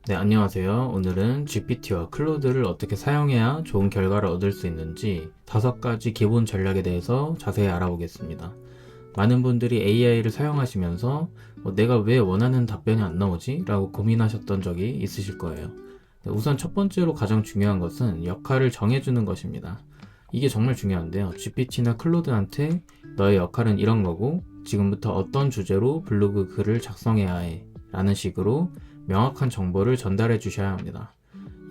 네, 안녕하세요. 오늘은 GPT와 클로드를 어떻게 사용해야 좋은 결과를 얻을 수 있는지 5가지 기본 전략에 대해서 자세히 알아보겠습니다. 많은 분들이 AI를 사용하시면서 내가 왜 원하는 답변이 안 나오지? 라고 고민하셨던 적이 있으실 거예요. 네, 우선 첫 번째로 가장 중요한 것은 역할을 정해주는 것입니다. 이게 정말 중요한데요. GPT나 클로드한테 너의 역할은 이런 거고 지금부터 어떤 주제로 블로그 글을 작성해야 해 라는 식으로 명확한 정보를 전달해 주셔야 합니다.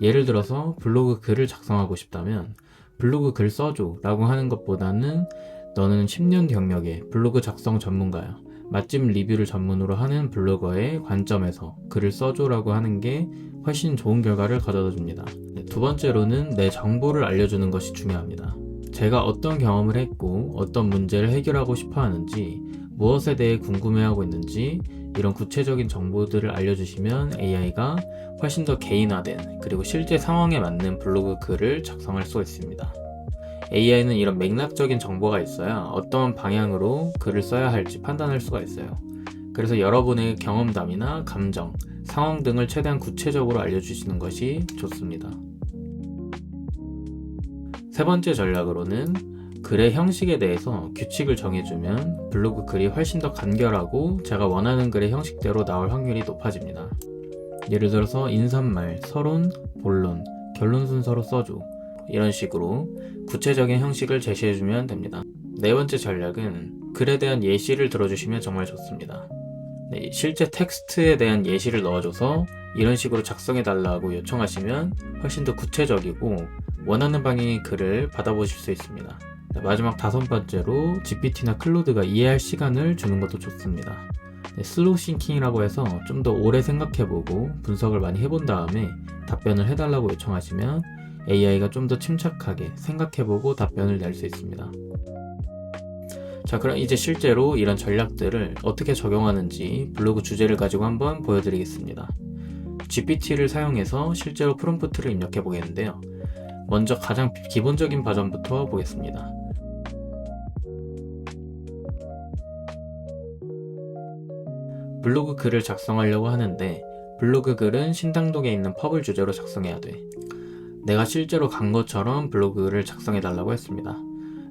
예를 들어서 블로그 글을 작성하고 싶다면 블로그 글 써줘 라고 하는 것보다는 너는 10년 경력의 블로그 작성 전문가야. 맛집 리뷰를 전문으로 하는 블로거의 관점에서 글을 써줘 라고 하는 게 훨씬 좋은 결과를 가져다 줍니다. 두 번째로는 내 정보를 알려주는 것이 중요합니다. 제가 어떤 경험을 했고 어떤 문제를 해결하고 싶어 하는지 무엇에 대해 궁금해하고 있는지 이런 구체적인 정보들을 알려주시면 AI가 훨씬 더 개인화된 그리고 실제 상황에 맞는 블로그 글을 작성할 수가 있습니다. AI는 이런 맥락적인 정보가 있어야 어떤 방향으로 글을 써야 할지 판단할 수가 있어요. 그래서 여러분의 경험담이나 감정, 상황 등을 최대한 구체적으로 알려주시는 것이 좋습니다. 세 번째 전략으로는 글의 형식에 대해서 규칙을 정해주면 블로그 글이 훨씬 더 간결하고 제가 원하는 글의 형식대로 나올 확률이 높아집니다. 예를 들어서 인사말, 서론, 본론, 결론 순서로 써줘 이런 식으로 구체적인 형식을 제시해주면 됩니다. 네 번째 전략은 글에 대한 예시를 들어주시면 정말 좋습니다. 네, 실제 텍스트에 대한 예시를 넣어줘서 이런 식으로 작성해달라고 요청하시면 훨씬 더 구체적이고 원하는 방향의 글을 받아보실 수 있습니다. 네, 마지막 5번째로 GPT나 클로드가 이해할 시간을 주는 것도 좋습니다. 네, 슬로우 싱킹이라고 해서 좀 더 오래 생각해보고 분석을 많이 해본 다음에 답변을 해달라고 요청하시면 AI가 좀 더 침착하게 생각해보고 답변을 낼 수 있습니다. 자, 그럼 이제 실제로 이런 전략들을 어떻게 적용하는지 블로그 주제를 가지고 한번 보여드리겠습니다. GPT를 사용해서 실제로 프롬프트를 입력해 보겠는데요. 먼저 가장 기본적인 버전부터 보겠습니다. 블로그 글을 작성하려고 하는데 블로그 글은 신당동에 있는 펍을 주제로 작성해야 돼. 내가 실제로 간 것처럼 블로그를 작성해 달라고 했습니다.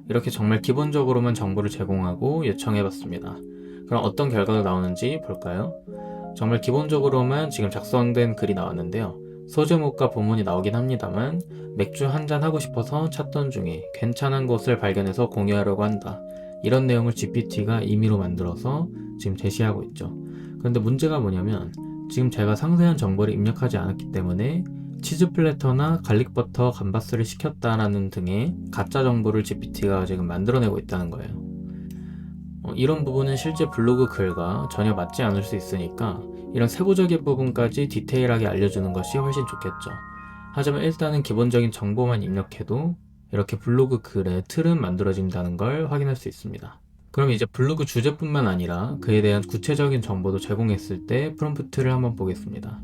이렇게 정말 기본적으로만 정보를 제공하고 요청해봤습니다. 그럼 어떤 결과가 나오는지 볼까요? 정말 기본적으로만 지금 작성된 글이 나왔는데요. 소제목과 본문이 나오긴 합니다만 맥주 한잔 하고 싶어서 찾던 중에 괜찮은 곳을 발견해서 공유하려고 한다. 이런 내용을 GPT가 임의로 만들어서 지금 제시하고 있죠. 그런데 문제가 뭐냐면 지금 제가 상세한 정보를 입력하지 않았기 때문에 치즈 플래터나 갈릭버터 감바스를 시켰다라는 등의 가짜 정보를 GPT가 지금 만들어내고 있다는 거예요. 이런 부분은 실제 블로그 글과 전혀 맞지 않을 수 있으니까 이런 세부적인 부분까지 디테일하게 알려주는 것이 훨씬 좋겠죠. 하지만 일단은 기본적인 정보만 입력해도 이렇게 블로그 글의 틀은 만들어진다는 걸 확인할 수 있습니다. 그럼 이제 블로그 주제뿐만 아니라 그에 대한 구체적인 정보도 제공했을 때 프롬프트를 한번 보겠습니다.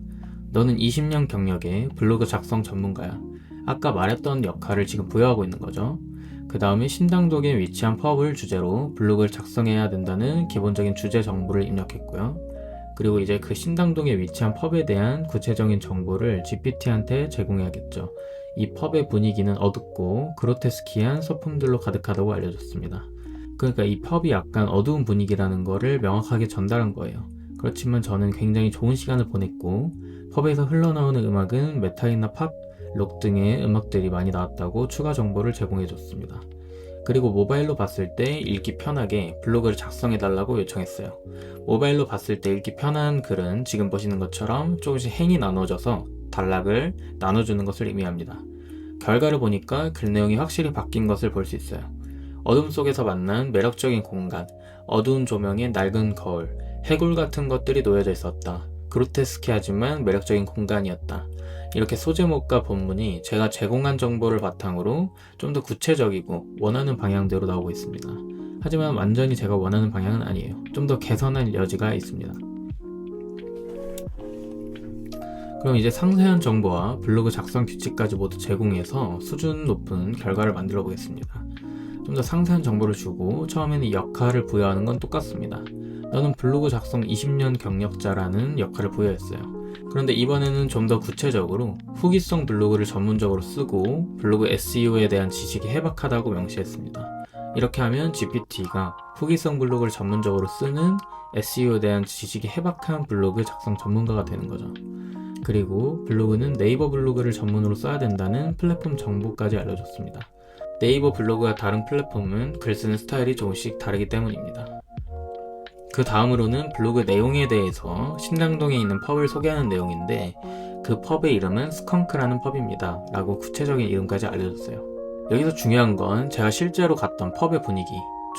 너는 20년 경력의 블로그 작성 전문가야. 아까 말했던 역할을 지금 부여하고 있는 거죠. 그 다음에 신당동에 위치한 펍을 주제로 블로그를 작성해야 된다는 기본적인 주제 정보를 입력했고요. 그리고 이제 그 신당동에 위치한 펍에 대한 구체적인 정보를 GPT한테 제공해야겠죠. 이 펍의 분위기는 어둡고 그로테스키한 소품들로 가득하다고 알려줬습니다. 그러니까 이 펍이 약간 어두운 분위기라는 거를 명확하게 전달한 거예요. 그렇지만 저는 굉장히 좋은 시간을 보냈고 펍에서 흘러나오는 음악은 메탈이나 팝, 록 등의 음악들이 많이 나왔다고 추가 정보를 제공해줬습니다. 그리고 모바일로 봤을 때 읽기 편하게 블로그를 작성해달라고 요청했어요. 모바일로 봤을 때 읽기 편한 글은 지금 보시는 것처럼 조금씩 행이 나눠져서 단락을 나눠주는 것을 의미합니다. 결과를 보니까 글 내용이 확실히 바뀐 것을 볼 수 있어요. 어둠 속에서 만난 매력적인 공간, 어두운 조명에 낡은 거울, 해골 같은 것들이 놓여져 있었다. 그로테스키하지만 매력적인 공간이었다. 이렇게 소제목과 본문이 제가 제공한 정보를 바탕으로 좀 더 구체적이고 원하는 방향대로 나오고 있습니다. 하지만 완전히 제가 원하는 방향은 아니에요. 좀 더 개선할 여지가 있습니다. 그럼 이제 상세한 정보와 블로그 작성 규칙까지 모두 제공해서 수준 높은 결과를 만들어 보겠습니다. 좀 더 상세한 정보를 주고 처음에는 역할을 부여하는 건 똑같습니다. 너는 블로그 작성 20년 경력자라는 역할을 부여했어요. 그런데 이번에는 좀 더 구체적으로 후기성 블로그를 전문적으로 쓰고 블로그 SEO에 대한 지식이 해박하다고 명시했습니다. 이렇게 하면 GPT가 후기성 블로그를 전문적으로 쓰는 SEO에 대한 지식이 해박한 블로그 작성 전문가가 되는 거죠. 그리고 블로그는 네이버 블로그를 전문으로 써야 된다는 플랫폼 정보까지 알려줬습니다. 네이버 블로그와 다른 플랫폼은 글 쓰는 스타일이 조금씩 다르기 때문입니다. 그 다음으로는 블로그 내용에 대해서 신당동에 있는 펍을 소개하는 내용인데 그 펍의 이름은 스컹크라는 펍입니다 라고 구체적인 이름까지 알려줬어요. 여기서 중요한 건 제가 실제로 갔던 펍의 분위기,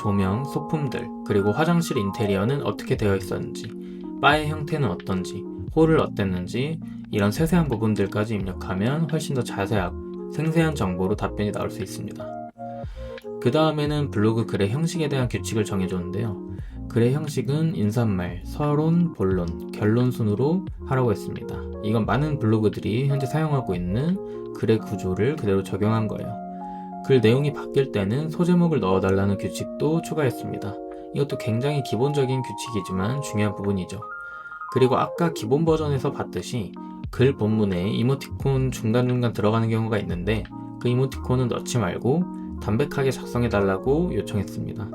조명, 소품들, 그리고 화장실 인테리어는 어떻게 되어 있었는지, 바의 형태는 어떤지, 홀을 어땠는지 이런 세세한 부분들까지 입력하면 훨씬 더 자세하고 생생한 정보로 답변이 나올 수 있습니다. 그 다음에는 블로그 글의 형식에 대한 규칙을 정해줬는데요. 글의 형식은 인사말, 서론, 본론, 결론 순으로 하라고 했습니다. 이건 많은 블로그들이 현재 사용하고 있는 글의 구조를 그대로 적용한 거예요. 글 내용이 바뀔 때는 소제목을 넣어달라는 규칙도 추가했습니다. 이것도 굉장히 기본적인 규칙이지만 중요한 부분이죠. 그리고 아까 기본 버전에서 봤듯이 글 본문에 이모티콘 중간중간 들어가는 경우가 있는데 그 이모티콘은 넣지 말고 담백하게 작성해달라고 요청했습니다.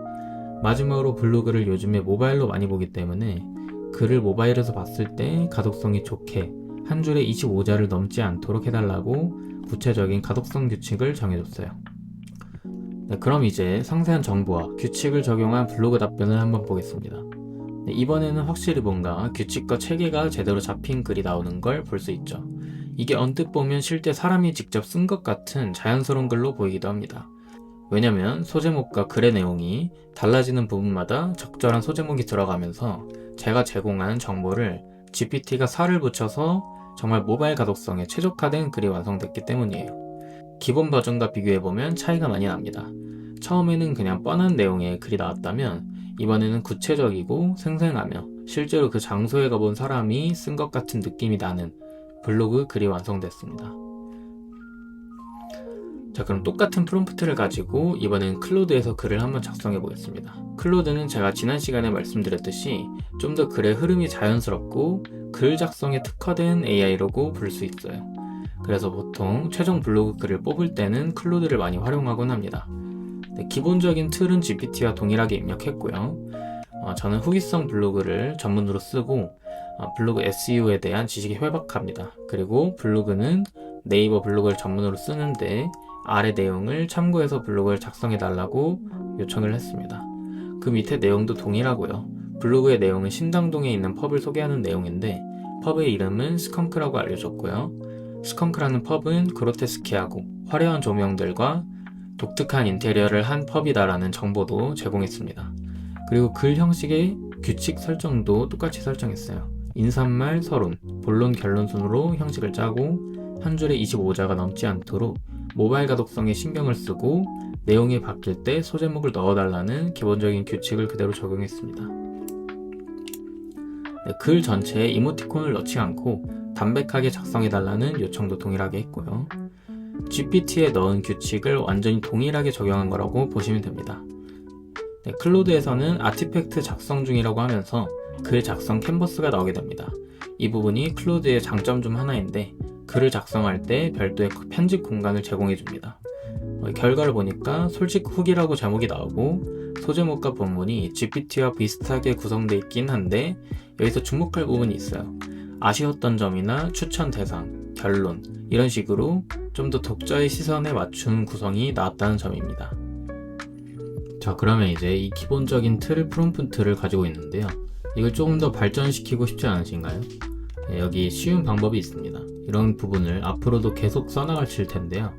마지막으로 블로그를 요즘에 모바일로 많이 보기 때문에 글을 모바일에서 봤을 때 가독성이 좋게 한 줄에 25자를 넘지 않도록 해달라고 구체적인 가독성 규칙을 정해줬어요. 네, 그럼 이제 상세한 정보와 규칙을 적용한 블로그 답변을 한번 보겠습니다. 네, 이번에는 확실히 뭔가 규칙과 체계가 제대로 잡힌 글이 나오는 걸 볼 수 있죠. 이게 언뜻 보면 실제 사람이 직접 쓴 것 같은 자연스러운 글로 보이기도 합니다. 왜냐면 소제목과 글의 내용이 달라지는 부분마다 적절한 소제목이 들어가면서 제가 제공한 정보를 GPT가 살을 붙여서 정말 모바일 가독성에 최적화된 글이 완성됐기 때문이에요. 기본 버전과 비교해보면 차이가 많이 납니다. 처음에는 그냥 뻔한 내용의 글이 나왔다면 이번에는 구체적이고 생생하며 실제로 그 장소에 가본 사람이 쓴 것 같은 느낌이 나는 블로그 글이 완성됐습니다. 자, 그럼 똑같은 프롬프트를 가지고 이번엔 클로드에서 글을 한번 작성해 보겠습니다. 클로드는 제가 지난 시간에 말씀드렸듯이 좀 더 글의 흐름이 자연스럽고 글 작성에 특화된 AI라고 부를 수 있어요. 그래서 보통 최종 블로그 글을 뽑을 때는 클로드를 많이 활용하곤 합니다. 네, 기본적인 틀은 GPT와 동일하게 입력했고요. 저는 후기성 블로그를 전문으로 쓰고 블로그 SEO에 대한 지식이 회박합니다. 그리고 블로그는 네이버 블로그를 전문으로 쓰는데 아래 내용을 참고해서 블로그를 작성해 달라고 요청을 했습니다. 그 밑에 내용도 동일하고요. 블로그의 내용은 신당동에 있는 펍을 소개하는 내용인데 펍의 이름은 스컹크라고 알려줬고요. 스컹크라는 펍은 그로테스키하고 화려한 조명들과 독특한 인테리어를 한 펍이다라는 정보도 제공했습니다. 그리고 글 형식의 규칙 설정도 똑같이 설정했어요. 인사말, 서론, 본론, 결론 순으로 형식을 짜고 한 줄에 25자가 넘지 않도록 모바일 가독성에 신경을 쓰고 내용이 바뀔 때 소제목을 넣어달라는 기본적인 규칙을 그대로 적용했습니다. 네, 글 전체에 이모티콘을 넣지 않고 담백하게 작성해달라는 요청도 동일하게 했고요. GPT에 넣은 규칙을 완전히 동일하게 적용한 거라고 보시면 됩니다. 네, 클로드에서는 아티팩트 작성 중이라고 하면서 글 작성 캔버스가 나오게 됩니다. 이 부분이 클로드의 장점 중 하나인데 글을 작성할 때 별도의 편집 공간을 제공해 줍니다. 결과를 보니까 솔직 후기라고 제목이 나오고 소제목과 본문이 GPT와 비슷하게 구성되어 있긴 한데 여기서 주목할 부분이 있어요. 아쉬웠던 점이나 추천 대상, 결론 이런 식으로 좀 더 독자의 시선에 맞춘 구성이 나왔다는 점입니다. 자, 그러면 이제 이 기본적인 틀 프롬프트를 가지고 있는데요. 이걸 조금 더 발전시키고 싶지 않으신가요? 네, 여기 쉬운 방법이 있습니다. 이런 부분을 앞으로도 계속 써나가실 텐데요.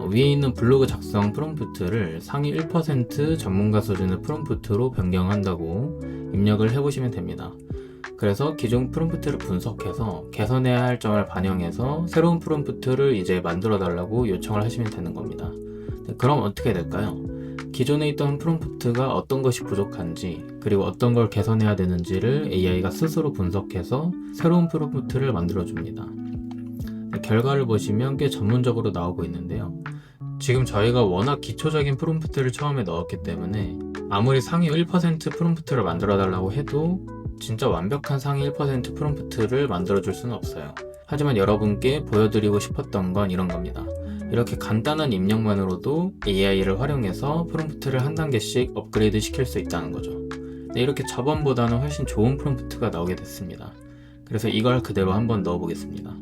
위에 있는 블로그 작성 프롬프트를 상위 1% 전문가 수준의 프롬프트로 변경한다고 입력을 해보시면 됩니다. 그래서 기존 프롬프트를 분석해서 개선해야 할 점을 반영해서 새로운 프롬프트를 이제 만들어 달라고 요청을 하시면 되는 겁니다. 네, 그럼 어떻게 될까요? 기존에 있던 프롬프트가 어떤 것이 부족한지 그리고 어떤 걸 개선해야 되는지를 AI가 스스로 분석해서 새로운 프롬프트를 만들어 줍니다. 네, 결과를 보시면 꽤 전문적으로 나오고 있는데요. 지금 저희가 워낙 기초적인 프롬프트를 처음에 넣었기 때문에 아무리 상위 1% 프롬프트를 만들어 달라고 해도 진짜 완벽한 상위 1% 프롬프트를 만들어 줄 수는 없어요. 하지만 여러분께 보여드리고 싶었던 건 이런 겁니다. 이렇게 간단한 입력만으로도 AI를 활용해서 프롬프트를 한 단계씩 업그레이드 시킬 수 있다는 거죠. 이렇게 저번보다는 훨씬 좋은 프롬프트가 나오게 됐습니다. 그래서 이걸 그대로 한번 넣어보겠습니다.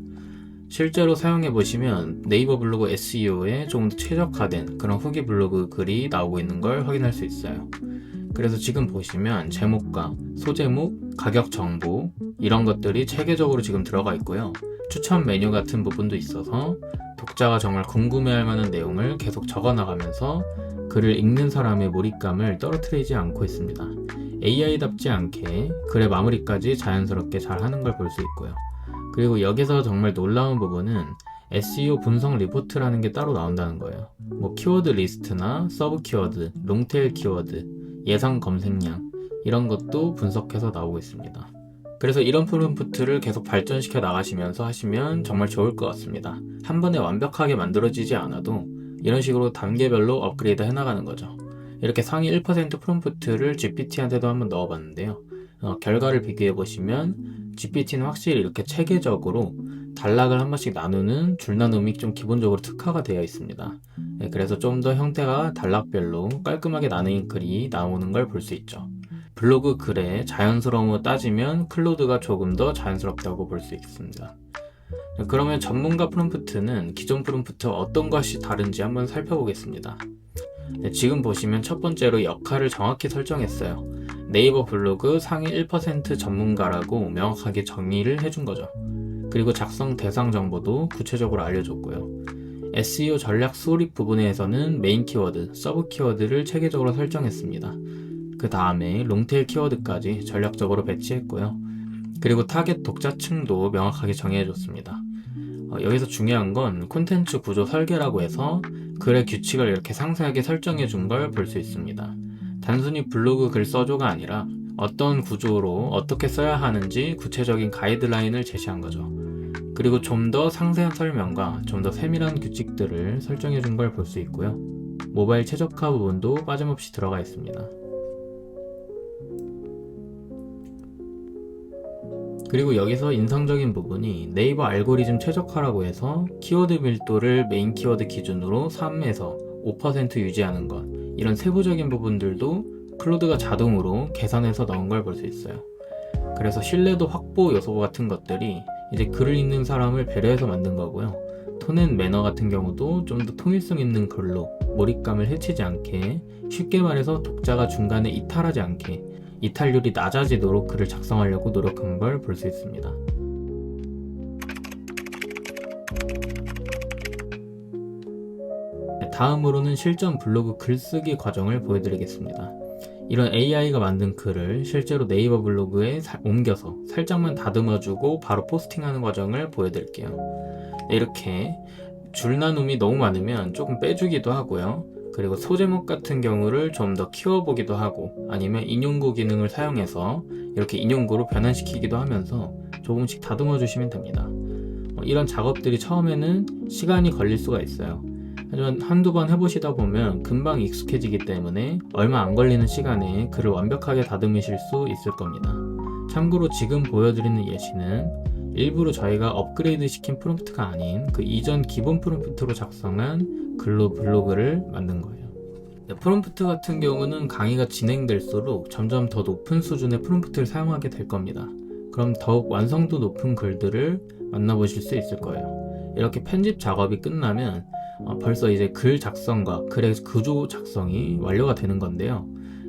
실제로 사용해보시면 네이버 블로그 SEO에 조금 더 최적화된 그런 후기 블로그 글이 나오고 있는 걸 확인할 수 있어요. 그래서 지금 보시면 제목과 소제목, 가격 정보 이런 것들이 체계적으로 지금 들어가 있고요. 추천 메뉴 같은 부분도 있어서 독자가 정말 궁금해할 만한 내용을 계속 적어나가면서 글을 읽는 사람의 몰입감을 떨어뜨리지 않고 있습니다. AI답지 않게 글의 마무리까지 자연스럽게 잘 하는 걸 볼 수 있고요. 그리고 여기서 정말 놀라운 부분은 SEO 분석 리포트라는 게 따로 나온다는 거예요. 키워드 리스트나 서브 키워드, 롱테일 키워드, 예상 검색량 이런 것도 분석해서 나오고 있습니다. 그래서 이런 프롬프트를 계속 발전시켜 나가시면서 하시면 정말 좋을 것 같습니다. 한 번에 완벽하게 만들어지지 않아도 이런 식으로 단계별로 업그레이드 해나가는 거죠. 이렇게 상위 1% 프롬프트를 GPT한테도 한번 넣어봤는데요. 결과를 비교해보시면 GPT는 확실히 이렇게 체계적으로 단락을 한 번씩 나누는 줄나눔이 좀 기본적으로 특화가 되어 있습니다. 그래서 좀 더 형태가 단락별로 깔끔하게 나뉜 글이 나오는 걸 볼 수 있죠. 블로그 글의 자연스러움을 따지면 클로드가 조금 더 자연스럽다고 볼 수 있습니다. 그러면 전문가 프롬프트는 기존 프롬프트와 어떤 것이 다른지 한번 살펴보겠습니다. 지금 보시면 첫 번째로 역할을 정확히 설정했어요. 네이버 블로그 상위 1% 전문가라고 명확하게 정의를 해준 거죠. 그리고 작성 대상 정보도 구체적으로 알려줬고요. SEO 전략 수립 부분에서는 메인 키워드, 서브 키워드를 체계적으로 설정했습니다. 그 다음에 롱테일 키워드까지 전략적으로 배치했고요. 그리고 타겟 독자층도 명확하게 정해줬습니다. 여기서 중요한 건 콘텐츠 구조 설계라고 해서 글의 규칙을 이렇게 상세하게 설정해 준 걸 볼 수 있습니다. 단순히 블로그 글 써줘가 아니라 어떤 구조로 어떻게 써야 하는지 구체적인 가이드라인을 제시한 거죠. 그리고 좀 더 상세한 설명과 좀 더 세밀한 규칙들을 설정해 준 걸 볼 수 있고요. 모바일 최적화 부분도 빠짐없이 들어가 있습니다. 그리고 여기서 인상적인 부분이 네이버 알고리즘 최적화라고 해서 키워드 밀도를 메인 키워드 기준으로 3에서 5% 유지하는 것, 이런 세부적인 부분들도 클로드가 자동으로 계산해서 넣은 걸 볼 수 있어요. 그래서 신뢰도 확보 요소 같은 것들이 이제 글을 읽는 사람을 배려해서 만든 거고요. 톤앤 매너 같은 경우도 좀 더 통일성 있는 글로 몰입감을 해치지 않게, 쉽게 말해서 독자가 중간에 이탈하지 않게 이탈률이 낮아지도록 글을 작성하려고 노력한 걸 볼 수 있습니다. 다음으로는 실전 블로그 글쓰기 과정을 보여드리겠습니다. 이런 AI가 만든 글을 실제로 네이버 블로그에 옮겨서 살짝만 다듬어주고 바로 포스팅하는 과정을 보여드릴게요. 이렇게 줄나눔이 너무 많으면 조금 빼주기도 하고요. 그리고 소제목 같은 경우를 좀 더 키워보기도 하고, 아니면 인용구 기능을 사용해서 이렇게 인용구로 변환시키기도 하면서 조금씩 다듬어 주시면 됩니다. 이런 작업들이 처음에는 시간이 걸릴 수가 있어요. 하지만 한두 번 해보시다 보면 금방 익숙해지기 때문에 얼마 안 걸리는 시간에 글을 완벽하게 다듬으실 수 있을 겁니다. 참고로 지금 보여드리는 예시는 일부러 저희가 업그레이드 시킨 프롬프트가 아닌 그 이전 기본 프롬프트로 작성한 글로 블로그를 만든 거예요. 프롬프트 같은 경우는 강의가 진행될수록 점점 더 높은 수준의 프롬프트를 사용하게 될 겁니다. 그럼 더욱 완성도 높은 글들을 만나보실 수 있을 거예요. 이렇게 편집 작업이 끝나면 벌써 이제 글 작성과 글의 구조 작성이 완료가 되는 건데요.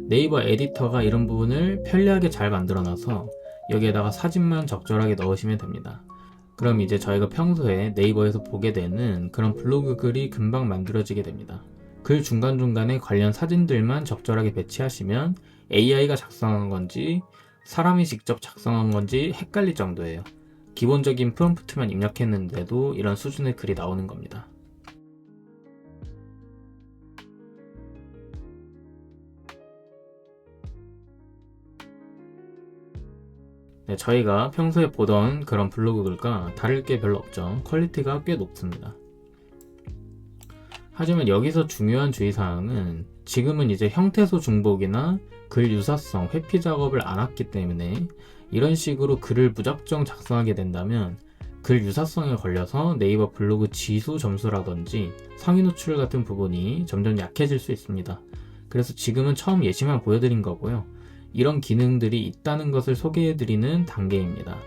네이버 에디터가 이런 부분을 편리하게 잘 만들어놔서 여기에다가 사진만 적절하게 넣으시면 됩니다. 그럼 이제 저희가 평소에 네이버에서 보게 되는 그런 블로그 글이 금방 만들어지게 됩니다. 글 중간중간에 관련 사진들만 적절하게 배치하시면 AI가 작성한 건지 사람이 직접 작성한 건지 헷갈릴 정도예요. 기본적인 프롬프트만 입력했는데도 이런 수준의 글이 나오는 겁니다. 네, 저희가 평소에 보던 그런 블로그 글과 다를 게 별로 없죠. 퀄리티가 꽤 높습니다. 하지만 여기서 중요한 주의사항은 지금은 이제 형태소 중복이나 글 유사성, 회피 작업을 안 했기 때문에 이런 식으로 글을 무작정 작성하게 된다면 글 유사성에 걸려서 네이버 블로그 지수 점수라든지 상위 노출 같은 부분이 점점 약해질 수 있습니다. 그래서 지금은 처음 예시만 보여드린 거고요. 이런 기능들이 있다는 것을 소개해드리는 단계입니다.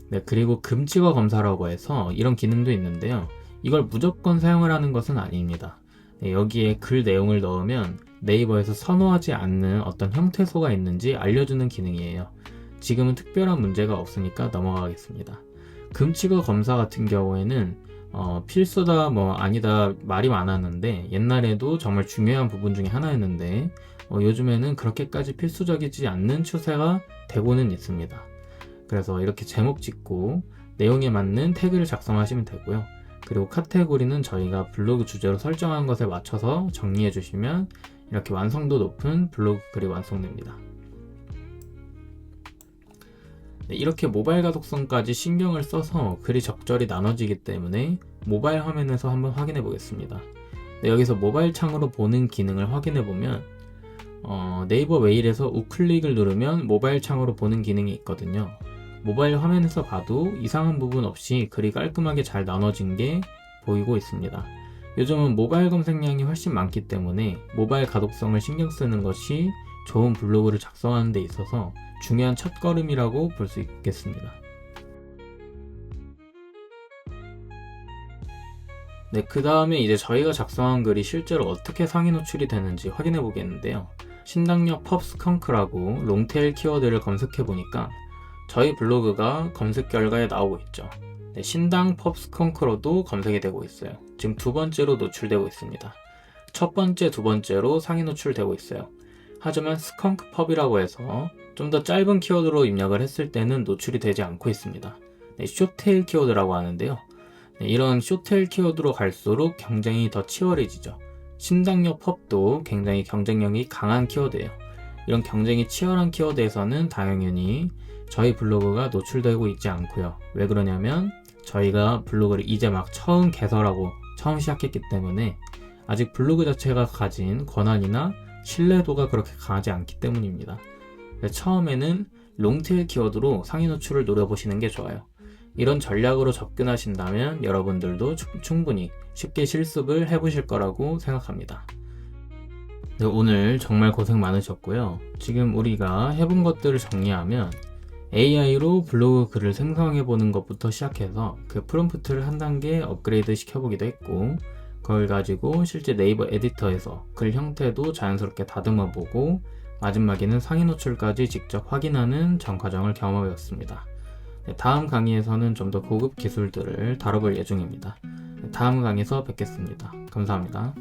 네, 그리고 금찍어 검사라고 해서 이런 기능도 있는데요. 이걸 무조건 사용을 하는 것은 아닙니다. 네, 여기에 글 내용을 넣으면 네이버에서 선호하지 않는 어떤 형태소가 있는지 알려주는 기능이에요. 지금은 특별한 문제가 없으니까 넘어가겠습니다. 금찍어 검사 같은 경우에는 필수다 아니다 말이 많았는데 옛날에도 정말 중요한 부분 중에 하나였는데 요즘에는 그렇게까지 필수적이지 않는 추세가 되고는 있습니다. 그래서 이렇게 제목 짓고 내용에 맞는 태그를 작성하시면 되고요. 그리고 카테고리는 저희가 블로그 주제로 설정한 것에 맞춰서 정리해 주시면 이렇게 완성도 높은 블로그 글이 완성됩니다. 네, 이렇게 모바일 가독성까지 신경을 써서 글이 적절히 나눠지기 때문에 모바일 화면에서 한번 확인해 보겠습니다. 네, 여기서 모바일 창으로 보는 기능을 확인해 보면 네이버 메일에서 우클릭을 누르면 모바일 창으로 보는 기능이 있거든요. 모바일 화면에서 봐도 이상한 부분 없이 글이 깔끔하게 잘 나눠진 게 보이고 있습니다. 요즘은 모바일 검색량이 훨씬 많기 때문에 모바일 가독성을 신경 쓰는 것이 좋은 블로그를 작성하는 데 있어서 중요한 첫걸음이라고 볼 수 있겠습니다. 네, 그 다음에 이제 저희가 작성한 글이 실제로 어떻게 상위 노출이 되는지 확인해 보겠는데요. 신당역 펍스컹크라고 롱테일 키워드를 검색해 보니까 저희 블로그가 검색 결과에 나오고 있죠. 네, 신당 펍스컹크로도 검색이 되고 있어요. 지금 두 번째로 노출되고 있습니다. 첫 번째, 두 번째로 상위 노출되고 있어요. 하지만 스컹크 펍이라고 해서 좀 더 짧은 키워드로 입력을 했을 때는 노출이 되지 않고 있습니다. 네, 숏테일 키워드라고 하는데요. 네, 이런 숏테일 키워드로 갈수록 경쟁이 더 치열해지죠. 신당역 펍도 굉장히 경쟁력이 강한 키워드예요. 이런 경쟁이 치열한 키워드에서는 당연히 저희 블로그가 노출되고 있지 않고요. 왜 그러냐면 저희가 블로그를 이제 막 처음 개설하고 처음 시작했기 때문에 아직 블로그 자체가 가진 권한이나 신뢰도가 그렇게 강하지 않기 때문입니다. 처음에는 롱테일 키워드로 상위 노출을 노려보시는 게 좋아요. 이런 전략으로 접근하신다면 여러분들도 충분히 쉽게 실습을 해보실 거라고 생각합니다. 네, 오늘 정말 고생 많으셨고요. 지금 우리가 해본 것들을 정리하면 AI로 블로그 글을 생성해보는 것부터 시작해서 그 프롬프트를 한 단계 업그레이드 시켜보기도 했고 그걸 가지고 실제 네이버 에디터에서 글 형태도 자연스럽게 다듬어보고 마지막에는 상위 노출까지 직접 확인하는 전 과정을 경험해봤습니다. 다음 강의에서는 좀 더 고급 기술들을 다뤄볼 예정입니다. 다음 강의에서 뵙겠습니다. 감사합니다.